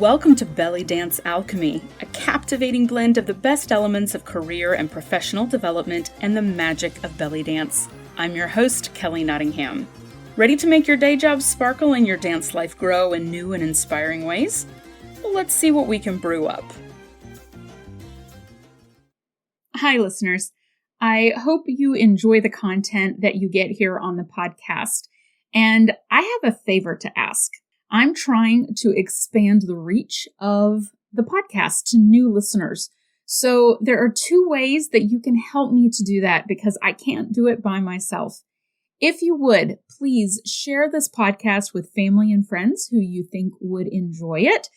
Welcome to Belly Dance Alchemy, a captivating blend of the best elements of career and professional development and the magic of belly dance. I'm your host, Kelly Nottingham. Ready to make your day job sparkle and your dance life grow in new and inspiring ways? Well, let's see what we can brew up. Hi, listeners. I hope you enjoy the content that you get here on the podcast. And I have a favor to ask. I'm trying to expand the reach of the podcast to new listeners. So there are two ways that you can help me to do that because I can't do it by myself. If you would, please share this podcast with family and friends who you think would enjoy it.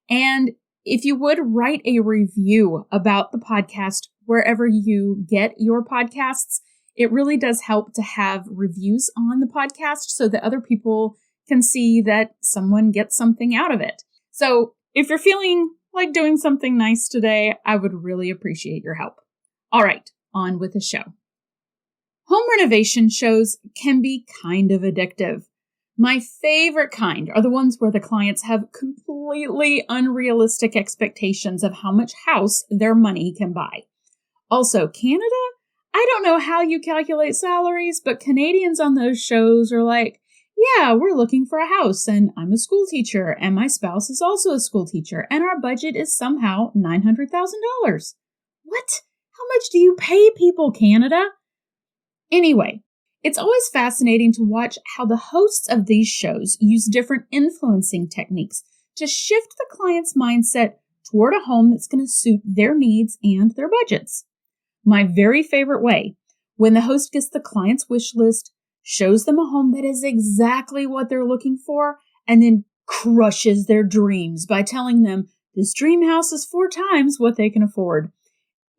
And if you would, write a review about the podcast wherever you get your podcasts. It really does help to have reviews on the podcast so that other people can see that someone gets something out of it. So if you're feeling like doing something nice today, I would really appreciate your help. All right, on with the show. Home renovation shows can be kind of addictive. My favorite kind are the ones where the clients have completely unrealistic expectations of how much house their money can buy. Also, Canada? I don't know how you calculate salaries, but Canadians on those shows are like, yeah, we're looking for a house, and I'm a school teacher, and my spouse is also a school teacher, and our budget is somehow $900,000. What? How much do you pay people, Canada? Anyway, it's always fascinating to watch how the hosts of these shows use different influencing techniques to shift the client's mindset toward a home that's going to suit their needs and their budgets. My very favorite way, when the host gets the client's wish list, shows them a home that is exactly what they're looking for, and then crushes their dreams by telling them this dream house is 4 times what they can afford.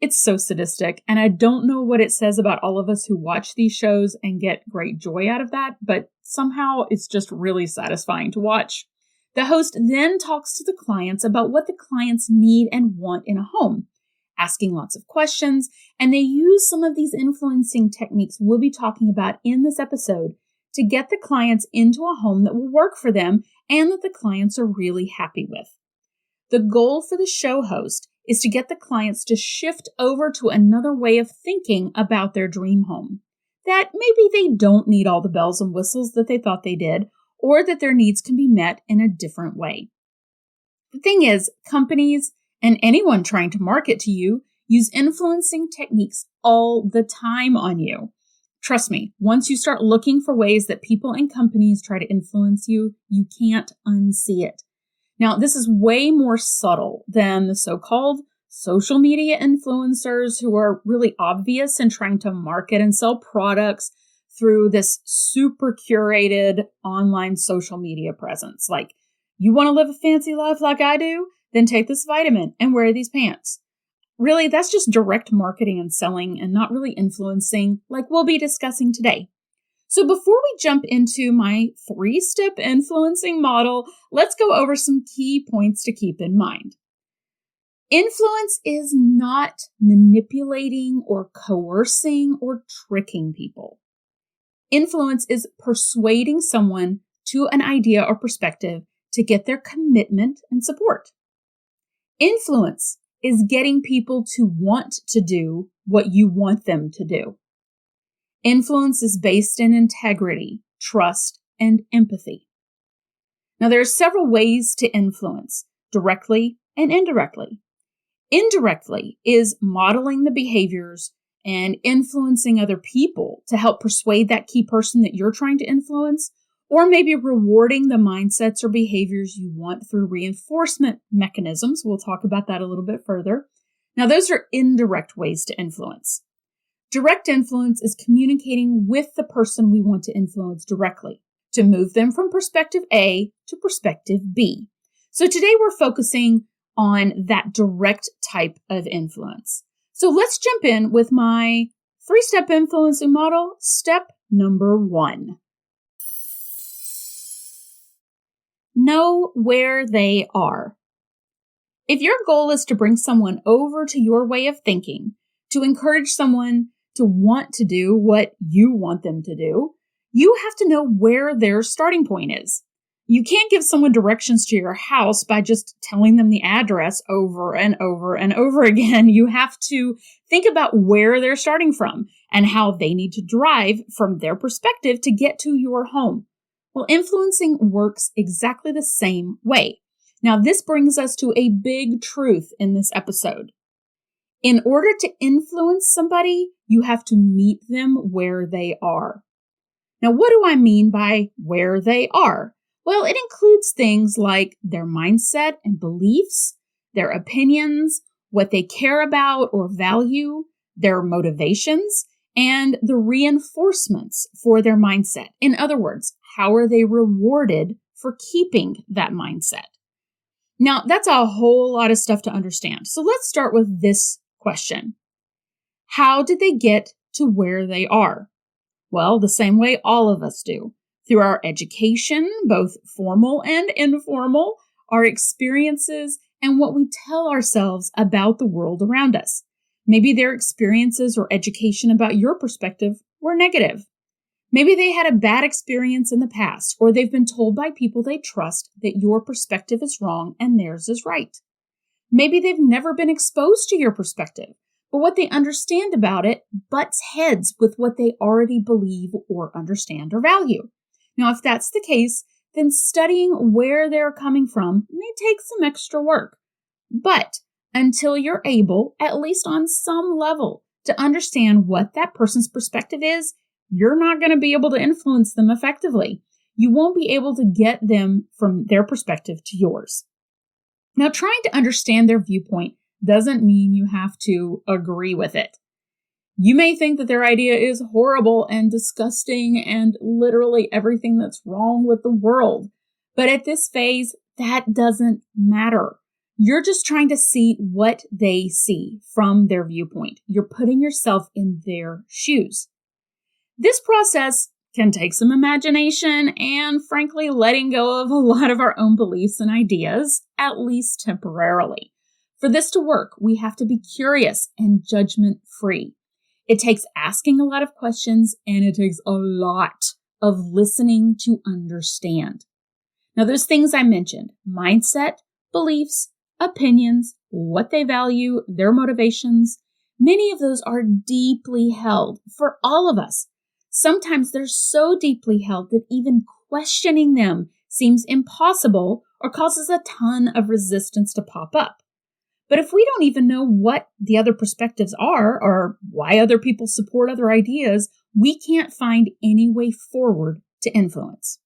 It's so sadistic, and I don't know what it says about all of us who watch these shows and get great joy out of that, but somehow it's just really satisfying to watch. The host then talks to the clients about what the clients need and want in a home, asking lots of questions, and they use some of these influencing techniques we'll be talking about in this episode to get the clients into a home that will work for them and that the clients are really happy with. The goal for the show host is to get the clients to shift over to another way of thinking about their dream home, that maybe they don't need all the bells and whistles that they thought they did, or that their needs can be met in a different way. The thing is, companies and anyone trying to market to you use influencing techniques all the time on you. Trust me, once you start looking for ways that people and companies try to influence you, you can't unsee it. Now, this is way more subtle than the so-called social media influencers who are really obvious in trying to market and sell products through this super curated online social media presence. Like, you want to live a fancy life like I do? Then take this vitamin and wear these pants. Really, that's just direct marketing and selling and not really influencing like we'll be discussing today. So before we jump into my 3-step influencing model, let's go over some key points to keep in mind. Influence is not manipulating or coercing or tricking people. Influence is persuading someone to an idea or perspective to get their commitment and support. Influence is getting people to want to do what you want them to do. Influence is based in integrity, trust, and empathy. Now, there are several ways to influence, directly and indirectly. Indirectly is modeling the behaviors and influencing other people to help persuade that key person that you're trying to influence, or maybe rewarding the mindsets or behaviors you want through reinforcement mechanisms. We'll talk about that a little bit further. Now, those are indirect ways to influence. Direct influence is communicating with the person we want to influence directly to move them from perspective A to perspective B. So today we're focusing on that direct type of influence. So let's jump in with my 3-step influencing model. Step number 1. Know where they are. If your goal is to bring someone over to your way of thinking, to encourage someone to want to do what you want them to do, you have to know where their starting point is. You can't give someone directions to your house by just telling them the address over and over and over again. You have to think about where they're starting from and how they need to drive from their perspective to get to your home. Well, influencing works exactly the same way. Now, this brings us to a big truth in this episode. In order to influence somebody, you have to meet them where they are. Now, what do I mean by where they are? Well, it includes things like their mindset and beliefs, their opinions, what they care about or value, their motivations, and the reinforcements for their mindset. In other words, how are they rewarded for keeping that mindset? Now, that's a whole lot of stuff to understand. So let's start with this question. How did they get to where they are? Well, the same way all of us do. Through our education, both formal and informal, our experiences, and what we tell ourselves about the world around us. Maybe their experiences or education about your perspective were negative. Maybe they had a bad experience in the past, or they've been told by people they trust that your perspective is wrong and theirs is right. Maybe they've never been exposed to your perspective, but what they understand about it butts heads with what they already believe or understand or value. Now, if that's the case, then studying where they're coming from may take some extra work. But until you're able, at least on some level, to understand what that person's perspective is, you're not going to be able to influence them effectively. You won't be able to get them from their perspective to yours. Now, trying to understand their viewpoint doesn't mean you have to agree with it. You may think that their idea is horrible and disgusting and literally everything that's wrong with the world. But at this phase, that doesn't matter. You're just trying to see what they see from their viewpoint. You're putting yourself in their shoes. This process can take some imagination and, frankly, letting go of a lot of our own beliefs and ideas, at least temporarily. For this to work, we have to be curious and judgment-free. It takes asking a lot of questions, and it takes a lot of listening to understand. Now, those things I mentioned, mindset, beliefs, opinions, what they value, their motivations, many of those are deeply held for all of us. Sometimes they're so deeply held that even questioning them seems impossible or causes a ton of resistance to pop up. But if we don't even know what the other perspectives are or why other people support other ideas, we can't find any way forward to influence.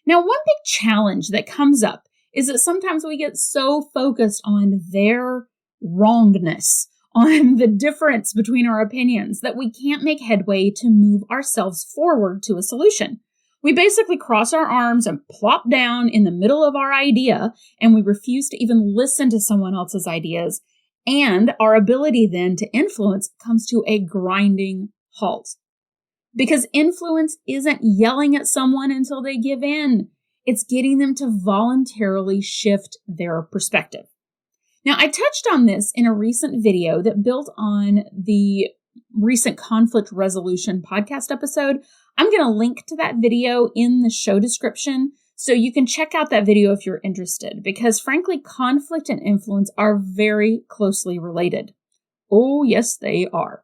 Now, one big challenge that comes up is that sometimes we get so focused on their wrongness, on the difference between our opinions, that we can't make headway to move ourselves forward to a solution. We basically cross our arms and plop down in the middle of our idea, and we refuse to even listen to someone else's ideas, and our ability then to influence comes to a grinding halt. Because influence isn't yelling at someone until they give in. It's getting them to voluntarily shift their perspective. Now, I touched on this in a recent video that built on the recent conflict resolution podcast episode. I'm going to link to that video in the show description so you can check out that video if you're interested, because frankly, conflict and influence are very closely related. Oh, yes, they are.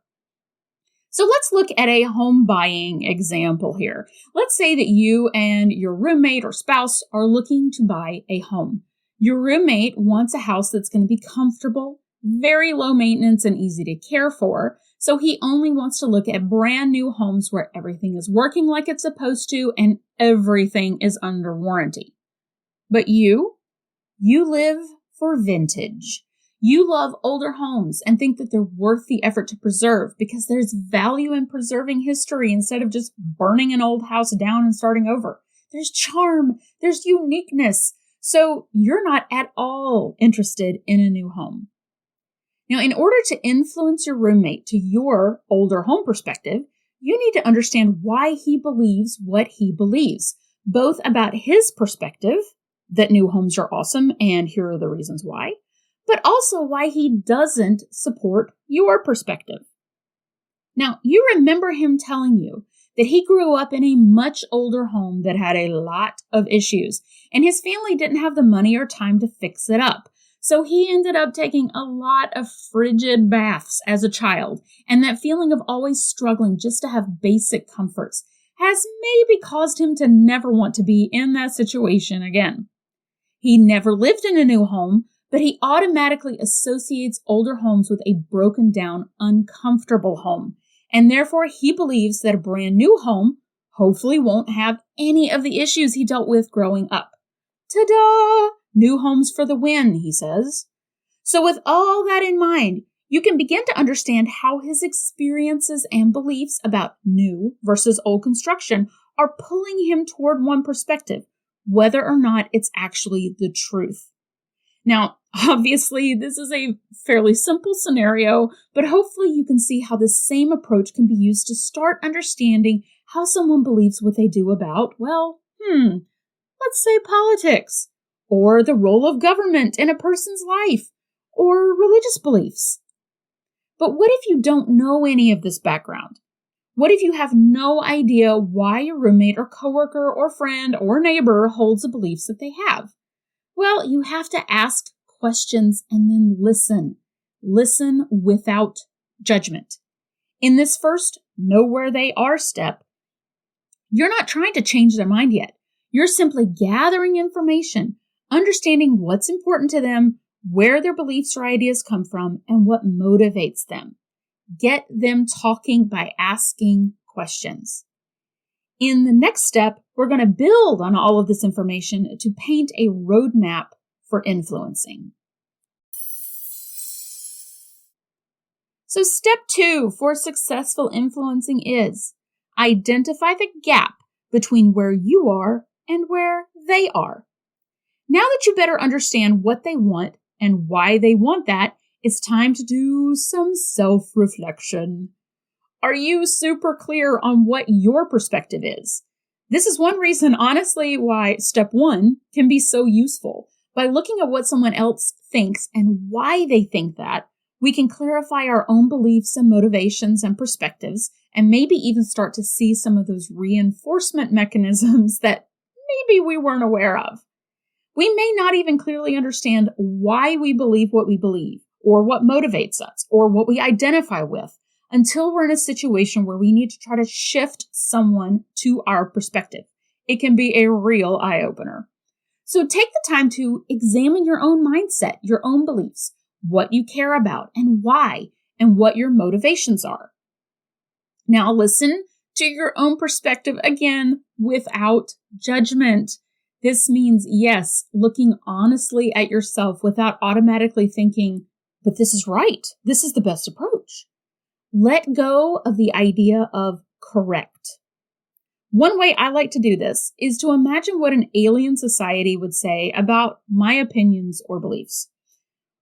So let's look at a home buying example here. Let's say that you and your roommate or spouse are looking to buy a home. Your roommate wants a house that's going to be comfortable, very low maintenance, and easy to care for. So he only wants to look at brand new homes where everything is working like it's supposed to and everything is under warranty. But you live for vintage. You love older homes and think that they're worth the effort to preserve because there's value in preserving history instead of just burning an old house down and starting over. There's charm, there's uniqueness. So you're not at all interested in a new home. Now, in order to influence your roommate to your older home perspective, you need to understand why he believes what he believes, both about his perspective, that new homes are awesome and here are the reasons why, but also why he doesn't support your perspective. Now, you remember him telling you that he grew up in a much older home that had a lot of issues, and his family didn't have the money or time to fix it up. So he ended up taking a lot of frigid baths as a child, and that feeling of always struggling just to have basic comforts has maybe caused him to never want to be in that situation again. He never lived in a new home, but he automatically associates older homes with a broken down, uncomfortable home, and therefore he believes that a brand new home hopefully won't have any of the issues he dealt with growing up. Ta-da! New homes for the win, he says. So with all that in mind, you can begin to understand how his experiences and beliefs about new versus old construction are pulling him toward one perspective, whether or not it's actually the truth. Now, obviously, this is a fairly simple scenario, but hopefully you can see how the same approach can be used to start understanding how someone believes what they do about, let's say politics, or the role of government in a person's life, or religious beliefs. But what if you don't know any of this background? What if you have no idea why your roommate or coworker or friend or neighbor holds the beliefs that they have? Well, you have to ask questions and then listen. Listen without judgment. In this first know where they are step, you're not trying to change their mind yet. You're simply gathering information, understanding what's important to them, where their beliefs or ideas come from, and what motivates them. Get them talking by asking questions. In the next step, we're going to build on all of this information to paint a roadmap for influencing. So step 2 for successful influencing is identify the gap between where you are and where they are. Now that you better understand what they want and why they want that, it's time to do some self-reflection. Are you super clear on what your perspective is? This is one reason, honestly, why step 1 can be so useful. By looking at what someone else thinks and why they think that, we can clarify our own beliefs and motivations and perspectives, and maybe even start to see some of those reinforcement mechanisms that maybe we weren't aware of. We may not even clearly understand why we believe what we believe, or what motivates us, or what we identify with, until we're in a situation where we need to try to shift someone to our perspective. It can be a real eye-opener. So take the time to examine your own mindset, your own beliefs, what you care about and why, and what your motivations are. Now listen to your own perspective again without judgment. This means, yes, looking honestly at yourself without automatically thinking, but this is right. This is the best approach. Let go of the idea of correct. One way I like to do this is to imagine what an alien society would say about my opinions or beliefs.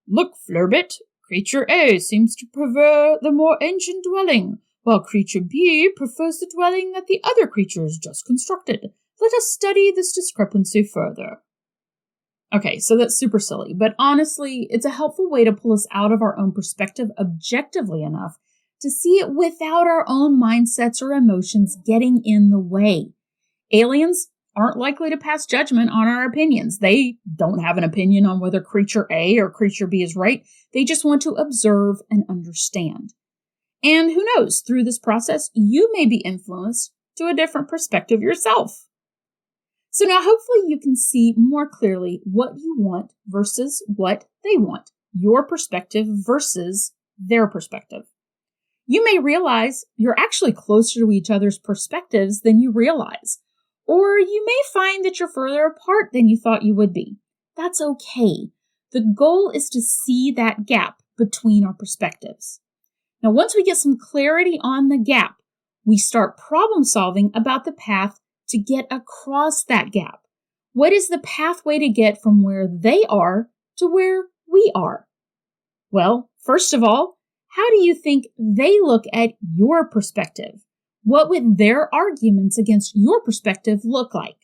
Look, Flirbit, creature A seems to prefer the more ancient dwelling, while creature B prefers the dwelling that the other creature has just constructed. Let us study this discrepancy further. Okay, so that's super silly, but honestly, it's a helpful way to pull us out of our own perspective objectively enough to see it without our own mindsets or emotions getting in the way. Aliens aren't likely to pass judgment on our opinions. They don't have an opinion on whether creature A or creature B is right. They just want to observe and understand. And who knows, through this process, you may be influenced to a different perspective yourself. So now hopefully you can see more clearly what you want versus what they want, your perspective versus their perspective. You may realize you're actually closer to each other's perspectives than you realize, or you may find that you're further apart than you thought you would be. That's okay. The goal is to see that gap between our perspectives. Now, once we get some clarity on the gap, we start problem solving about the path to get across that gap. What is the pathway to get from where they are to where we are? Well, first of all, how do you think they look at your perspective? What would their arguments against your perspective look like?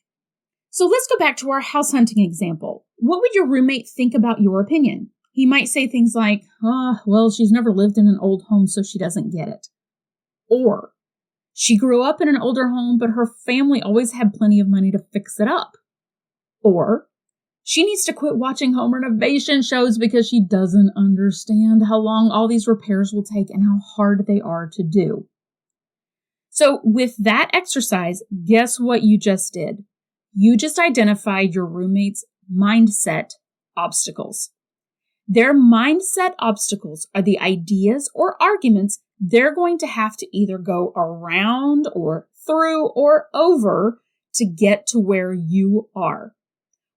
So let's go back to our house hunting example. What would your roommate think about your opinion? He might say things like, well, she's never lived in an old home, so she doesn't get it. Or, She grew up in an older home, but her family always had plenty of money to fix it up. Or she needs to quit watching home renovation shows because she doesn't understand how long all these repairs will take and how hard they are to do. So with that exercise, guess what you just did? You just identified your roommate's mindset obstacles. Their mindset obstacles are the ideas or arguments they're going to have to either go around or through or over to get to where you are.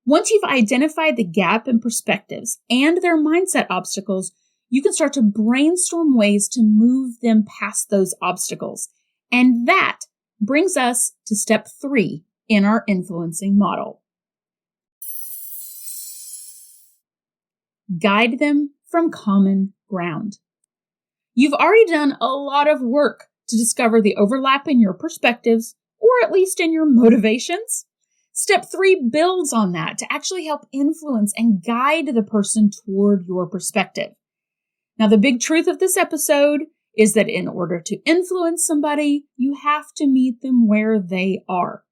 Once you've identified the gap in perspectives and their mindset obstacles, you can start to brainstorm ways to move them past those obstacles. And that brings us to step 3 in our influencing model. Guide them from common ground. You've already done a lot of work to discover the overlap in your perspectives, or at least in your motivations. Step 3 builds on that to actually help influence and guide the person toward your perspective. Now, the big truth of this episode is that in order to influence somebody, you have to meet them where they are.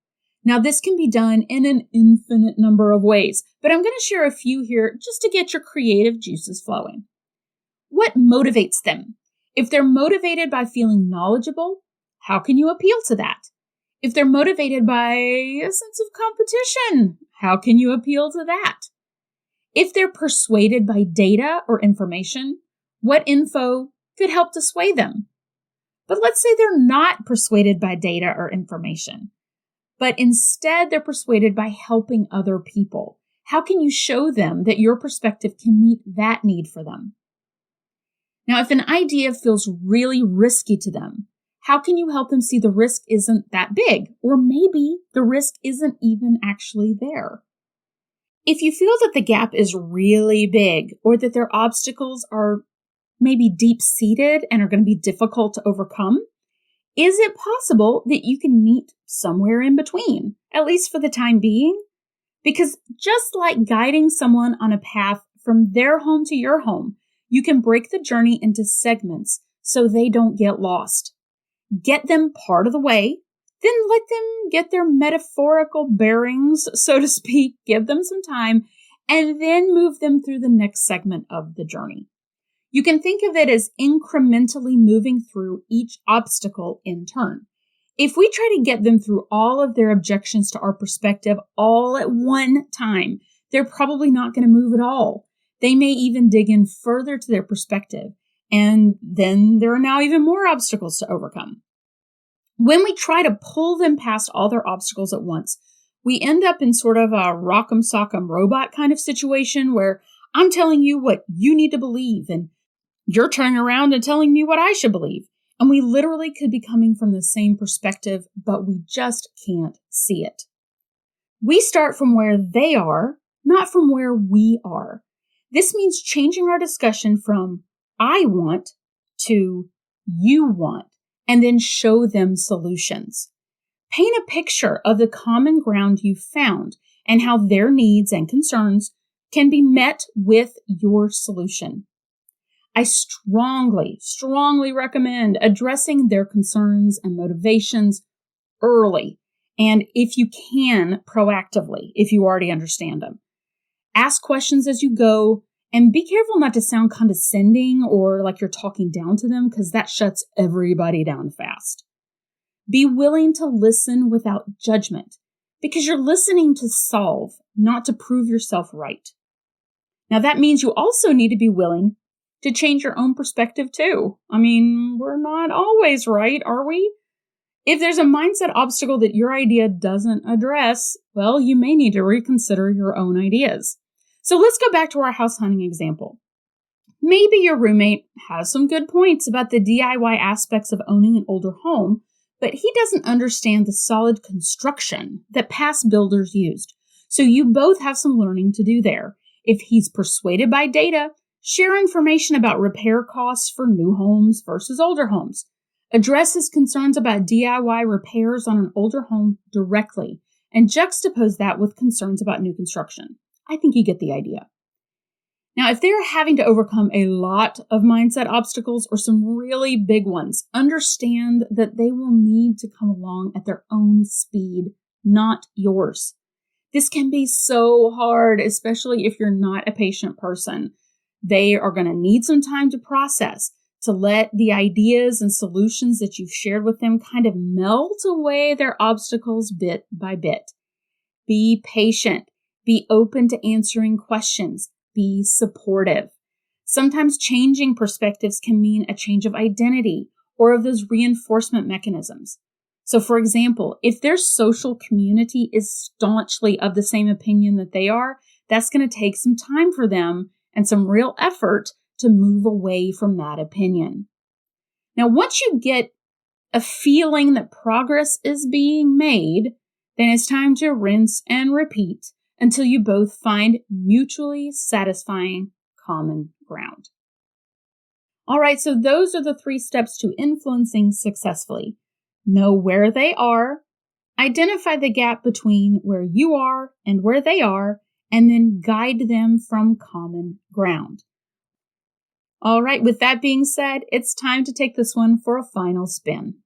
Now, this can be done in an infinite number of ways, but I'm going to share a few here just to get your creative juices flowing. What motivates them? If they're motivated by feeling knowledgeable, how can you appeal to that? If they're motivated by a sense of competition, how can you appeal to that? If they're persuaded by data or information, what info could help to sway them? But let's say they're not persuaded by data or information, but instead they're persuaded by helping other people. How can you show them that your perspective can meet that need for them? Now, if an idea feels really risky to them, how can you help them see the risk isn't that big? Or maybe the risk isn't even actually there. If you feel that the gap is really big or that their obstacles are maybe deep-seated and are going to be difficult to overcome, is it possible that you can meet somewhere in between, at least for the time being? Because just like guiding someone on a path from their home to your home, you can break the journey into segments so they don't get lost. Get them part of the way, then let them get their metaphorical bearings, so to speak, give them some time, and then move them through the next segment of the journey. You can think of it as incrementally moving through each obstacle in turn. If we try to get them through all of their objections to our perspective all at one time, they're probably not going to move at all. They may even dig in further to their perspective, and then there are now even more obstacles to overcome. When we try to pull them past all their obstacles at once, we end up in sort of a rock'em sock'em robot kind of situation where I'm telling you what you need to believe, and you're turning around and telling me what I should believe. And we literally could be coming from the same perspective, but we just can't see it. We start from where they are, not from where we are. This means changing our discussion from I want to you want, and then show them solutions. Paint a picture of the common ground you've found and how their needs and concerns can be met with your solution. I strongly recommend addressing their concerns and motivations early, and if you can, proactively, if you already understand them. Ask questions as you go, and be careful not to sound condescending or like you're talking down to them, because that shuts everybody down fast. Be willing to listen without judgment, because you're listening to solve, not to prove yourself right. Now, that means you also need to be willing to change your own perspective too. I mean, we're not always right, are we? If there's a mindset obstacle that your idea doesn't address, well, you may need to reconsider your own ideas. So let's go back to our house hunting example. Maybe your roommate has some good points about the DIY aspects of owning an older home, but he doesn't understand the solid construction that past builders used. So you both have some learning to do there. If he's persuaded by data, share information about repair costs for new homes versus older homes. Address his concerns about DIY repairs on an older home directly, and juxtapose that with concerns about new construction. I think you get the idea. Now, if they're having to overcome a lot of mindset obstacles or some really big ones, understand that they will need to come along at their own speed, not yours. This can be so hard, especially if you're not a patient person. They are going to need some time to process, to let the ideas and solutions that you've shared with them kind of melt away their obstacles bit by bit. Be patient. Be open to answering questions. Be supportive. Sometimes changing perspectives can mean a change of identity or of those reinforcement mechanisms. So, for example, if their social community is staunchly of the same opinion that they are, that's going to take some time for them and some real effort to move away from that opinion. Now, once you get a feeling that progress is being made, then it's time to rinse and repeat until you both find mutually satisfying common ground. All right, so those are the 3 steps to influencing successfully. Know where they are, identify the gap between where you are and where they are, and then guide them from common ground. All right, with that being said, it's time to take this one for a final spin.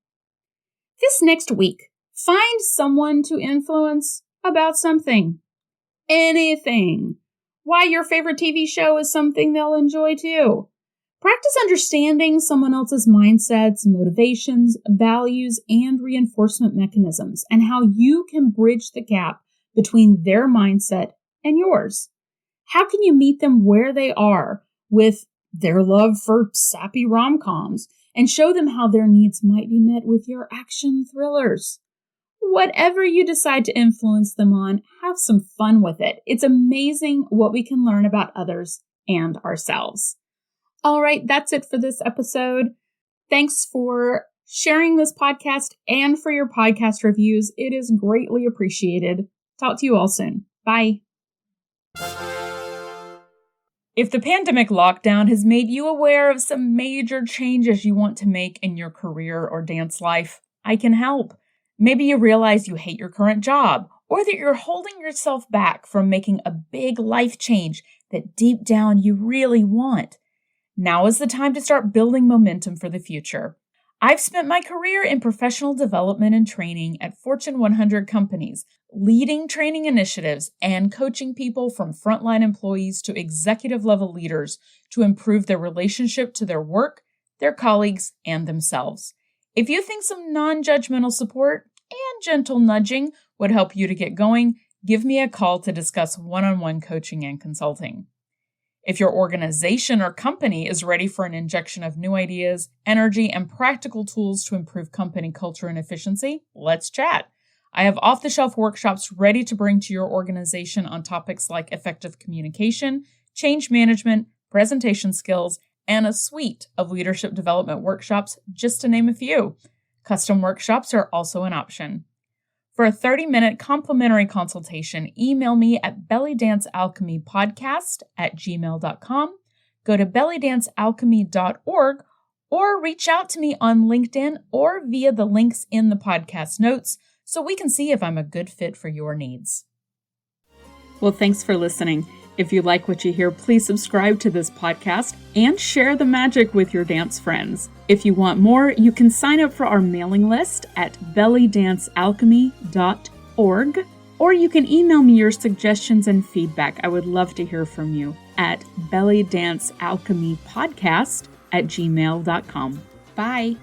This next week, find someone to influence about something. Anything. Why your favorite TV show is something they'll enjoy too. Practice understanding someone else's mindsets, motivations, values, and reinforcement mechanisms, and how you can bridge the gap between their mindset and yours. How can you meet them where they are with their love for sappy rom-coms and show them how their needs might be met with your action thrillers? Whatever you decide to influence them on, have some fun with it. It's amazing what we can learn about others and ourselves. All right, that's it for this episode. Thanks for sharing this podcast and for your podcast reviews. It is greatly appreciated. Talk to you all soon. Bye. If the pandemic lockdown has made you aware of some major changes you want to make in your career or dance life, I can help. Maybe you realize you hate your current job, or that you're holding yourself back from making a big life change that deep down you really want. Now is the time to start building momentum for the future. I've spent my career in professional development and training at Fortune 100 companies, leading training initiatives and coaching people from frontline employees to executive-level leaders to improve their relationship to their work, their colleagues, and themselves. If you think some non-judgmental support and gentle nudging would help you to get going, give me a call to discuss one-on-one coaching and consulting. If your organization or company is ready for an injection of new ideas, energy, and practical tools to improve company culture and efficiency, let's chat. I have off-the-shelf workshops ready to bring to your organization on topics like effective communication, change management, presentation skills, and a suite of leadership development workshops, just to name a few. Custom workshops are also an option. For a 30-minute complimentary consultation, email me at bellydancealchemypodcast@gmail.com, go to bellydancealchemy.org, or reach out to me on LinkedIn or via the links in the podcast notes so we can see if I'm a good fit for your needs. Well, thanks for listening. If you like what you hear, please subscribe to this podcast and share the magic with your dance friends. If you want more, you can sign up for our mailing list at bellydancealchemy.org, or you can email me your suggestions and feedback. I would love to hear from you at bellydancealchemypodcast@gmail.com. Bye.